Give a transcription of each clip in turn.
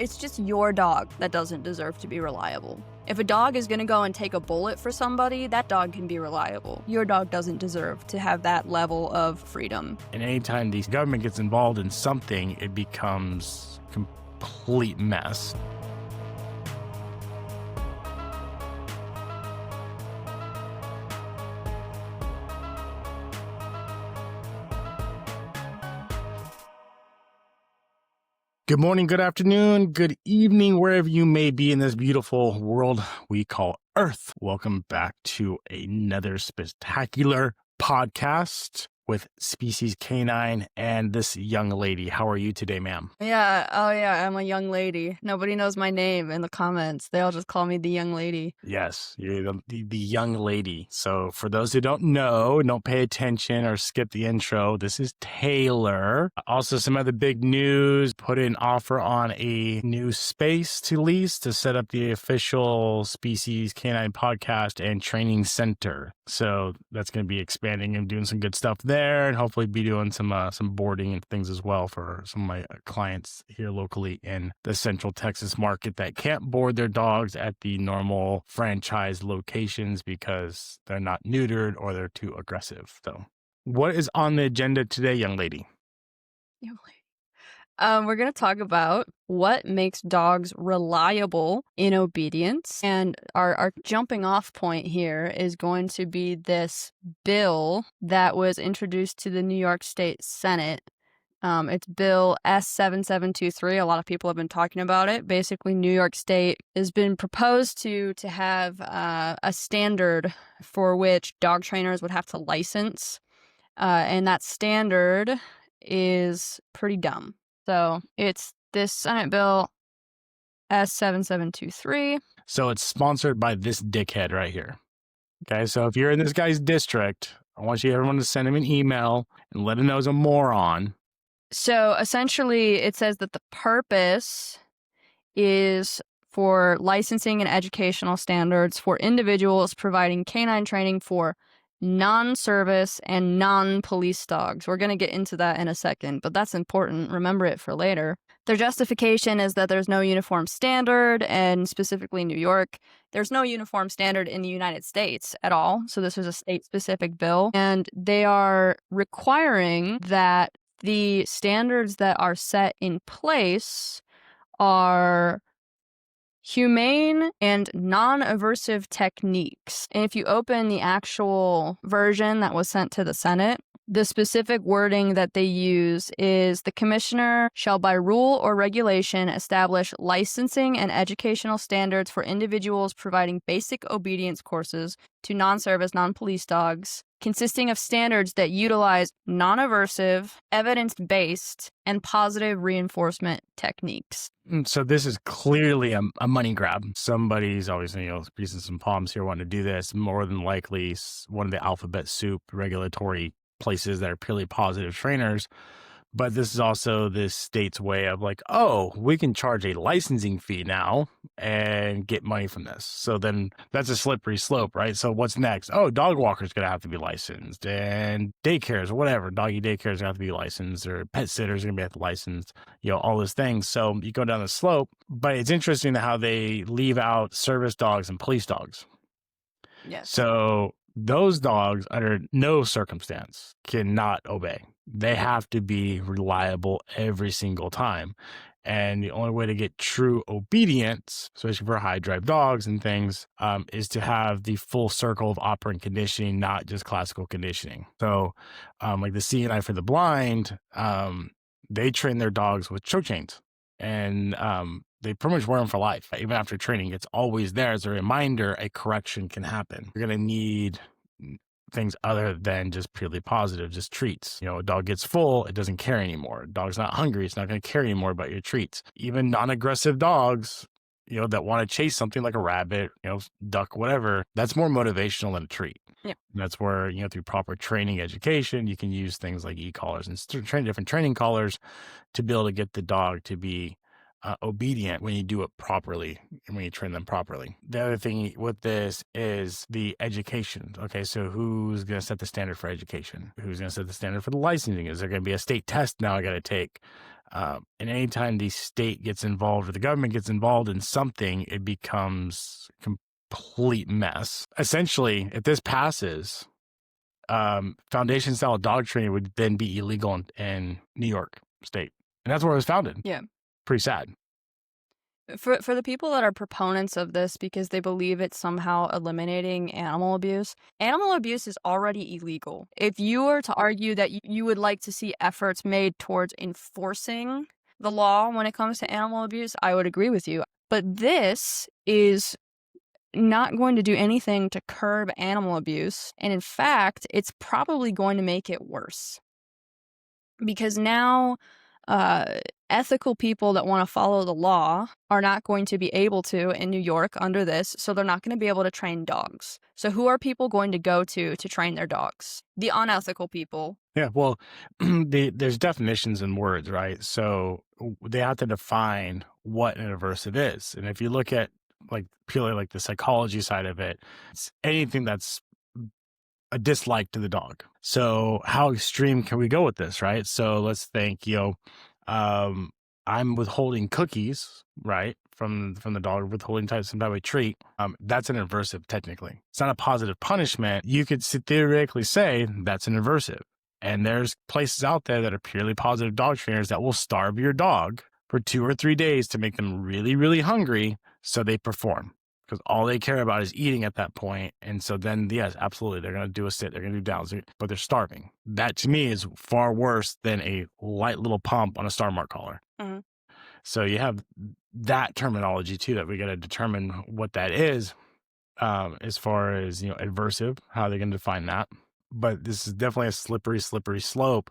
It's just your dog that doesn't deserve to be reliable. If a dog is going to go and take a bullet for somebody, that dog can be reliable. Your dog doesn't deserve to have that level of freedom. And anytime the government gets involved in something, it becomes a complete mess. Good morning, good afternoon, good evening, wherever you may be in this beautiful world we call Earth. Welcome back to another spectacular podcast with Species Canine and this young lady. How are you today, ma'am? Yeah, I'm a young lady. Nobody knows my name in the comments. They all just call me the young lady. Yes, you're the young lady. So for those who don't know, don't pay attention or skip the intro, this is Taylor. Also, some other big news, put an offer on a new space to lease to set up the official Species Canine podcast and training center. So that's going to be expanding and doing some good stuff there, and hopefully be doing some boarding and things as well for some of my clients here locally in the Central Texas market that can't board their dogs at the normal franchise locations because they're not neutered or they're too aggressive. So what is on the agenda today, young lady? We're going to talk about what makes dogs reliable in obedience. And our jumping off point here is going to be this bill that was introduced to the New York State Senate. It's Bill S7723. A lot of people have been talking about it. Basically, New York State has been proposed to have a standard for which dog trainers would have to license. And that standard is pretty dumb. So it's this Senate Bill S7723. So it's sponsored by this dickhead right here. Okay, so if you're in this guy's district, I want everyone to send him an email and let him know he's a moron. So essentially, it says that the purpose is for licensing and educational standards for individuals providing canine training for non-service and non-police dogs. We're going to get into that in a second, but that's important. Remember it for later. Their justification is that there's no uniform standard, and specifically New York, there's no uniform standard in the United States at all. So this was a state-specific bill, and they are requiring that the standards that are set in place are humane and non-aversive techniques. And if you open the actual version that was sent to the Senate, the specific wording that they use is the commissioner shall by rule or regulation establish licensing and educational standards for individuals providing basic obedience courses to non-service, non-police dogs, consisting of standards that utilize non-aversive, evidence-based, and positive reinforcement techniques. So this is clearly a money grab. Somebody's always, using some palms here wanting to do this. More than likely, one of the alphabet soup regulatory places that are purely positive trainers. But this is also this state's way of like, oh, we can charge a licensing fee now and get money from this. So then that's a slippery slope, right? So what's next? Oh, dog walkers going to have to be licensed, and daycares or whatever, doggy daycares going to have to be licensed, or pet sitters are going to be licensed, all those things. So you go down the slope, but it's interesting how they leave out service dogs and police dogs. Yes. So those dogs under no circumstance cannot obey. They have to be reliable every single time. And the only way to get true obedience, especially for high drive dogs and things, is to have the full circle of operant conditioning, not just classical conditioning. So like the CNI for the blind, they train their dogs with choke chains, and they pretty much wear them for life. Even after training, it's always there as a reminder a correction can happen. You're going to need things other than just purely positive, just treats. A dog gets full, it doesn't care anymore. Dog's not hungry, it's not going to care anymore about your treats. Even non-aggressive dogs, that want to chase something like a rabbit, duck, whatever, that's more motivational than a treat. Yeah. And that's where, through proper training education, you can use things like e-collars and train different training collars to be able to get the dog to be obedient when you do it properly and when you train them properly. The other thing with this is the education. Okay, so who's going to set the standard for education? Who's going to set the standard for the licensing? Is there going to be a state test now I got to take? And anytime the state gets involved or the government gets involved in something, it becomes a complete mess. Essentially, if this passes, foundation style dog training would then be illegal in New York State. And that's where it was founded. Yeah. Pretty sad. For the people that are proponents of this because they believe it's somehow eliminating animal abuse is already illegal. If you were to argue that you would like to see efforts made towards enforcing the law when it comes to animal abuse, I would agree with you. But this is not going to do anything to curb animal abuse. And in fact, it's probably going to make it worse. Because now ethical people that want to follow the law are not going to be able to in New York under this, so they're not going to be able to train dogs. So who are people going to go to train their dogs? The unethical people. Yeah, well, there's definitions in words, right? So they have to define what an aversive is. And if you look at like purely like the psychology side of it, it's anything that's a dislike to the dog. So how extreme can we go with this, right? So let's think, I'm withholding cookies, right, from the dog, withholding some type of treat. That's an aversive technically. It's not a positive punishment. You could theoretically say that's an aversive. And there's places out there that are purely positive dog trainers that will starve your dog for 2 or 3 days to make them really, really hungry so they perform. Because all they care about is eating at that point. And so then, yes, absolutely, they're going to do a sit, they're going to do downs, but they're starving. That to me is far worse than a light little pump on a Star Mark collar. Mm-hmm. So you have that terminology too, that we got to determine what that is as far as, aversive, how they're going to define that. But this is definitely a slippery slope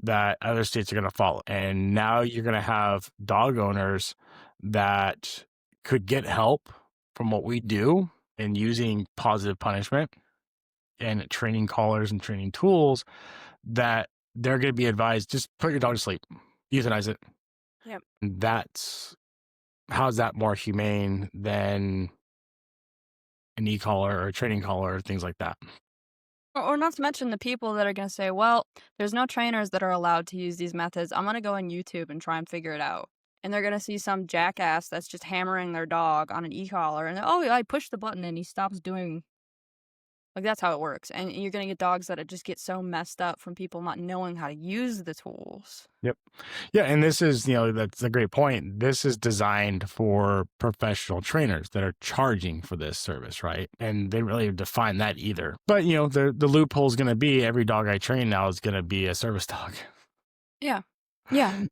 that other states are going to follow. And now you're going to have dog owners that could get help from what we do in using positive punishment and training collars and training tools, that they're going to be advised, just put your dog to sleep, euthanize it. Yep. How's that more humane than an e-collar or a training collar or things like that? Or not to mention the people that are going to say, well, there's no trainers that are allowed to use these methods. I'm going to go on YouTube and try and figure it out. And they're going to see some jackass that's just hammering their dog on an e-collar. And, oh, yeah, I push the button and he stops doing. Like, that's how it works. And you're going to get dogs that just get so messed up from people not knowing how to use the tools. Yep. Yeah. And this is, that's a great point. This is designed for professional trainers that are charging for this service, right? And they really define that either. But, the loophole is going to be every dog I train now is going to be a service dog. Yeah. Yeah.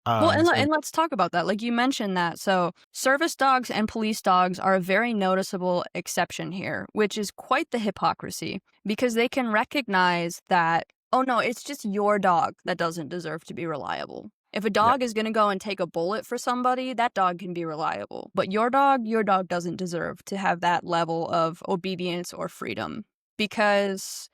Well, and let's talk about that. Like you mentioned that. So service dogs and police dogs are a very noticeable exception here, which is quite the hypocrisy, because they can recognize that, oh no, it's just your dog that doesn't deserve to be reliable. If a dog is going to go and take a bullet for somebody, that dog can be reliable. But your dog doesn't deserve to have that level of obedience or freedom, because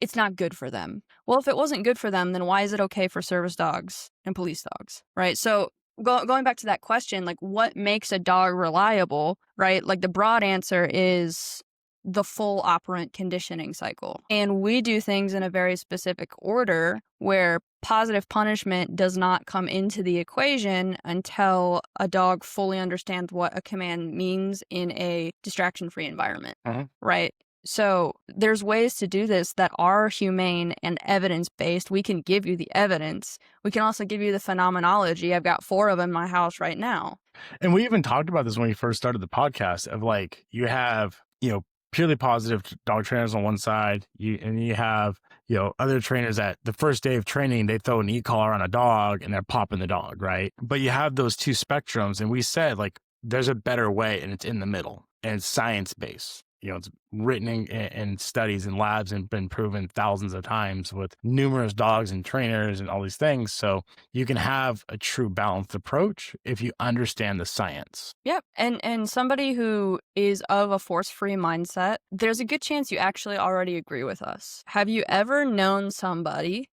it's not good for them. Well, if it wasn't good for them, then why is it okay for service dogs and police dogs, right? So going back to that question, like what makes a dog reliable, right? Like the broad answer is the full operant conditioning cycle. And we do things in a very specific order where positive punishment does not come into the equation until a dog fully understands what a command means in a distraction-free environment, right? So there's ways to do this that are humane and evidence-based. We can give you the evidence. We can also give you the phenomenology. I've got 4 of them in my house right now. And we even talked about this when we first started the podcast of like, you have, purely positive dog trainers on one side, and you have, other trainers that the first day of training, they throw an e-collar on a dog and they're popping the dog, right? But you have those 2 spectrums. And we said like, there's a better way and it's in the middle and it's science-based. It's written in studies and labs and been proven thousands of times with numerous dogs and trainers and all these things. So you can have a true balanced approach if you understand the science. Yep. And somebody who is of a force-free mindset, there's a good chance you actually already agree with us. Have you ever known somebody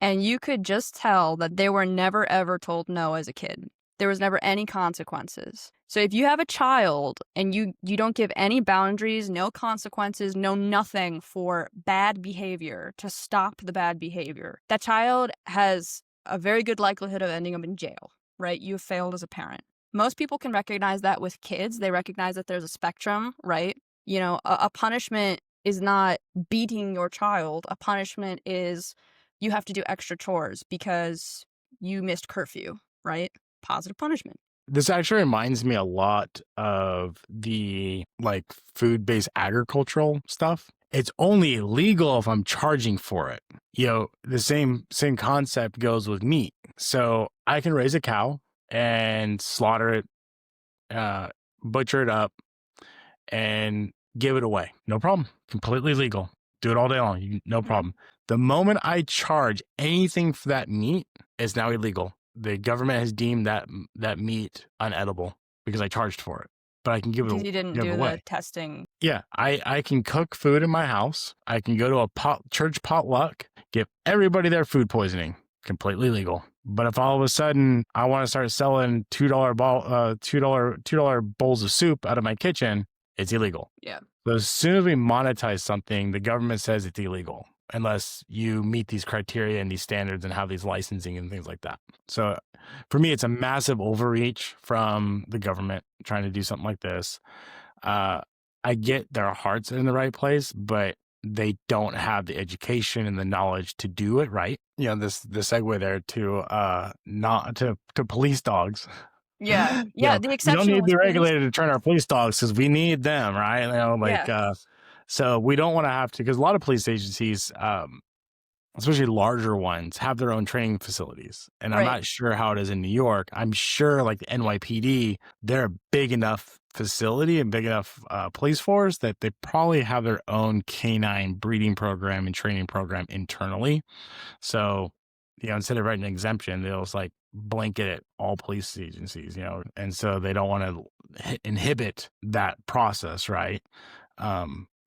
and you could just tell that they were never ever told no as a kid? There was never any consequences. So if you have a child and you don't give any boundaries, no consequences, no nothing for bad behavior to stop the bad behavior, that child has a very good likelihood of ending up in jail, right? You failed as a parent. Most people can recognize that with kids. They recognize that there's a spectrum, right? You know, a punishment is not beating your child. A punishment is you have to do extra chores because you missed curfew, right? Positive punishment. This actually reminds me a lot of the like food-based agricultural stuff. It's only illegal if I'm charging for it. You know, the same concept goes with meat. So I can raise a cow and slaughter it, butcher it up, and give it away. No problem. Completely legal. Do it all day long. No problem. The moment I charge anything for that meat, it's now illegal. The government has deemed that meat unedible because I charged for it. But I can give it away. Because you didn't do the testing. Yeah, I can cook food in my house. I can go to a church potluck, give everybody their food poisoning. Completely legal. But if all of a sudden I want to start selling $2 bowls of soup out of my kitchen, it's illegal. Yeah. So as soon as we monetize something, the government says it's illegal unless you meet these criteria and these standards and have these licensing and things like that. So for me, it's a massive overreach from the government trying to do something like this. I get their hearts in the right place, but they don't have the education and the knowledge to do it right. You know, the segue there to police dogs. Yeah. You Yeah. know, The we exception don't need to was be police. regulated to train our police dogs because we need them, right? You know, like, so we don't want to have to, because a lot of police agencies, especially larger ones, have their own training facilities. And I'm not sure how it is in New York. I'm sure like the NYPD, they're a big enough facility and big enough police force that they probably have their own canine breeding program and training program internally. So, you know, instead of writing an exemption, they'll just like blanket it all police agencies, you know, and so they don't want to inhibit that process, right?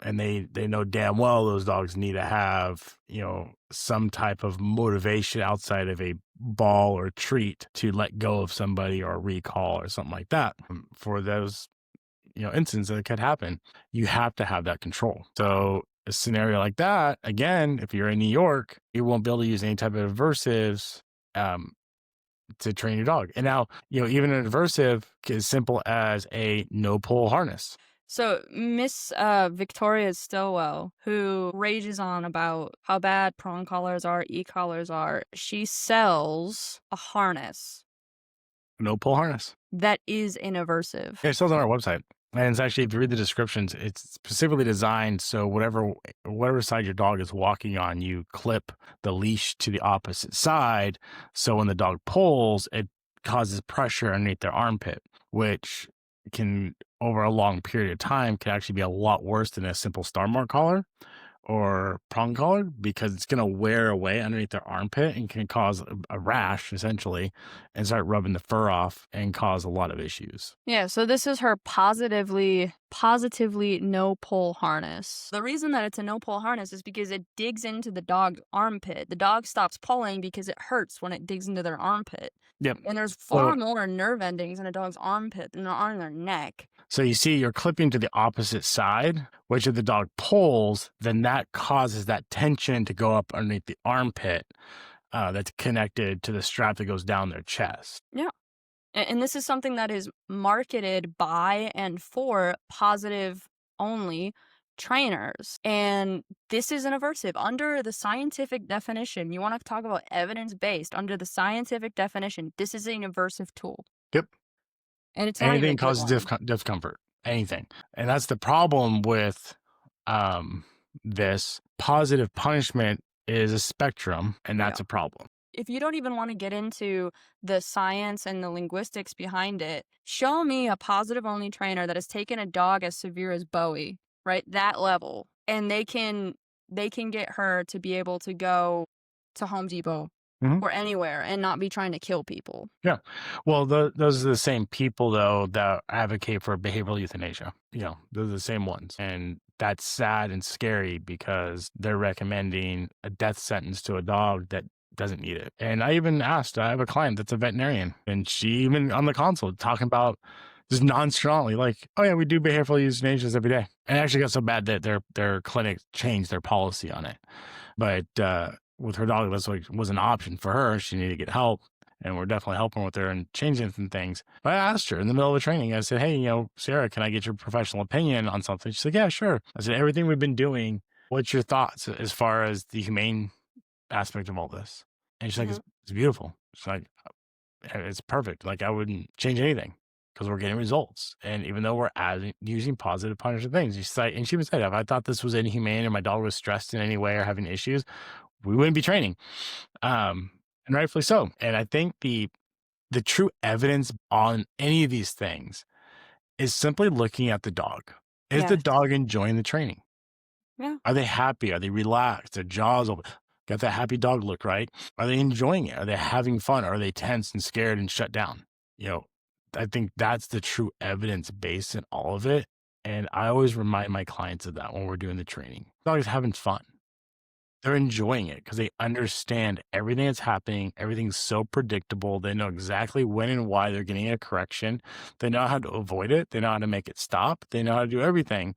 And they know damn well those dogs need to have, you know, some type of motivation outside of a ball or treat to let go of somebody or a recall or something like that. For those, you know, incidents that could happen, you have to have that control. So a scenario like that, again, if you're in New York, you won't be able to use any type of aversives to train your dog. And now, you know, even an aversive is as simple as a no-pull harness. So Miss Victoria Stillwell, who rages on about how bad prong collars are, e-collars are, she sells a harness. No-pull harness. That is an aversive. Yeah, it sells on our website. And it's actually, if you read the descriptions, it's specifically designed so whatever side your dog is walking on, you clip the leash to the opposite side. So when the dog pulls, it causes pressure underneath their armpit, which can, over a long period of time, can actually be a lot worse than a simple star mark collar or prong collar, because it's going to wear away underneath their armpit and can cause a rash essentially and start rubbing the fur off and cause a lot of issues. Yeah, so this is her positively no pull harness. The reason that it's a no pull harness is because it digs into the dog's armpit. The dog stops pulling because it hurts when it digs into their armpit. Yep. And there's far more nerve endings in a dog's armpit than there are in their neck. So you see, you're clipping to the opposite side, which if the dog pulls, then that causes that tension to go up underneath the armpit that's connected to the strap that goes down their chest. Yeah. And this is something that is marketed by and for positive only trainers. And this is an aversive. Under the scientific definition, you want to talk about evidence-based. Under the scientific definition, this is an aversive tool. Yep. And it's anything causes discomfort. Anything. And that's the problem with this. Positive punishment is a spectrum, and that's a problem. If you don't even want to get into the science and the linguistics behind it, show me a positive only trainer that has taken a dog as severe as Bowie, right? That level. And they can get her to be able to go to Home Depot or anywhere and not be trying to kill people. Yeah. Well, those are the same people, though, that advocate for behavioral euthanasia. You know, those are the same ones. And that's sad and scary because they're recommending a death sentence to a dog that doesn't need it. And I even asked, I have a client that's a veterinarian, and she even on the console talking about just nonchalantly like, oh yeah, we do behavioral euthanasias every day. And it actually got so bad that their clinic changed their policy on it. But with her dog, that's like was an option for her. She needed to get help, and we're definitely helping with her and changing some things. But I asked her in the middle of the training, I said, hey, Sarah, can I get your professional opinion on something? She's like, yeah, sure. I said, everything we've been doing, what's your thoughts as far as the humane aspect of all this? And she's like, it's beautiful. She's like, it's perfect. Like, I wouldn't change anything because we're getting results. And even though we're using positive punishment things, and she even said, if I thought this was inhumane or my dog was stressed in any way or having issues, we wouldn't be training. And rightfully so. And I think the true evidence on any of these things is simply looking at the dog. Is the dog enjoying the training? Yeah. Are they happy? Are they relaxed? Their jaws open? Got that happy dog look, right? Are they enjoying it? Are they having fun? Are they tense and scared and shut down? I think that's the true evidence base in all of it. And I always remind my clients of that when we're doing the training. The dog is having fun. They're enjoying it because they understand everything that's happening. Everything's so predictable. They know exactly when and why they're getting a correction. They know how to avoid it. They know how to make it stop. They know how to do everything,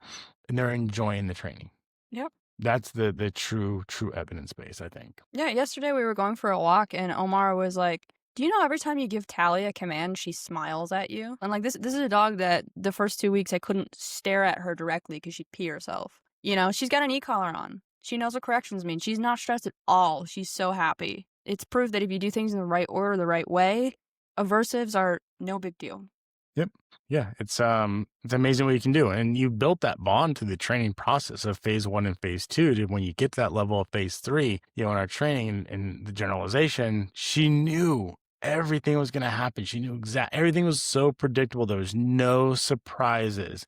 and they're enjoying the training. Yep. That's the true evidence base, I think. Yeah, yesterday we were going for a walk and Omar was like, do you know every time you give Callie a command, she smiles at you? And like this is a dog that the first 2 weeks I couldn't stare at her directly because she'd pee herself. She's got an e-collar on. She knows what corrections mean. She's not stressed at all. She's so happy. It's proof that if you do things in the right order, the right way, aversives are no big deal. Yep. Yeah. It's amazing what you can do. And you built that bond through the training process of phase 1 and phase 2 to when you get to that level of phase 3, in our training and the generalization, she knew everything was going to happen. She knew everything was so predictable. There was no surprises.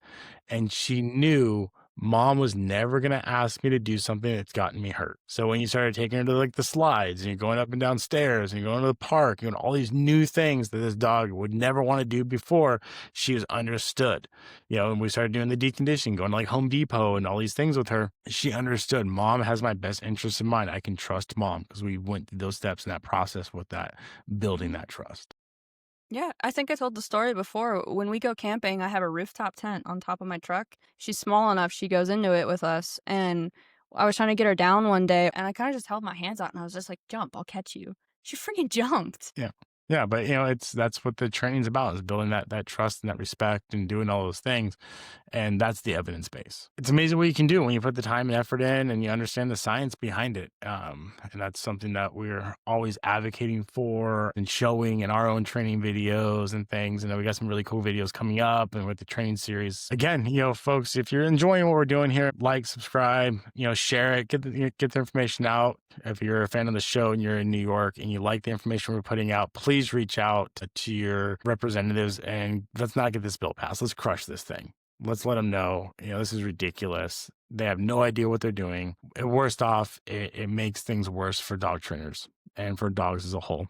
And she knew Mom was never going to ask me to do something that's gotten me hurt. So when you started taking her to like the slides and you're going up and down stairs and you're going to the park, all these new things that this dog would never want to do before, she was understood. And we started doing the deconditioning, going to like Home Depot and all these things with her. She understood Mom has my best interest in mind. I can trust Mom because we went through those steps in that process with that, building that trust. Yeah, I think I told the story before. When we go camping, I have a rooftop tent on top of my truck. She's small enough, she goes into it with us. And I was trying to get her down one day, and I kind of just held my hands out, and I was just like, jump, I'll catch you. She freaking jumped. Yeah. Yeah, but that's what the training's about, is building that trust and that respect and doing all those things. And that's the evidence base. It's amazing what you can do when you put the time and effort in and you understand the science behind it. And that's something that we're always advocating for and showing in our own training videos and things. And we got some really cool videos coming up and with the training series. Again, folks, if you're enjoying what we're doing here, like, subscribe, share it, get the information out. If you're a fan of the show and you're in New York and you like the information we're putting out, please reach out to your representatives and let's not get this bill passed. Let's crush this thing. Let's let them know, this is ridiculous. They have no idea what they're doing. And worst off, it makes things worse for dog trainers and for dogs as a whole.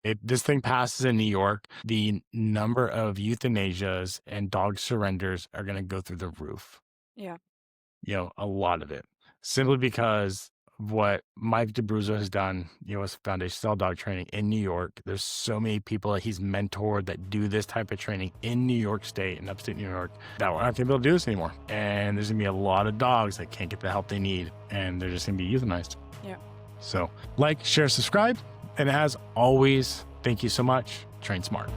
If this thing passes in New York, the number of euthanasias and dog surrenders are going to go through the roof. Yeah. A lot of it. Simply because of what Mike DeBruzzo has done, as Foundation Cell Dog Training in New York. There's so many people that he's mentored that do this type of training in New York State and upstate New York that we're not going to be able to do this anymore. And there's going to be a lot of dogs that can't get the help they need, and they're just going to be euthanized. Yeah. So like, share, subscribe. And as always, thank you so much. Train smart.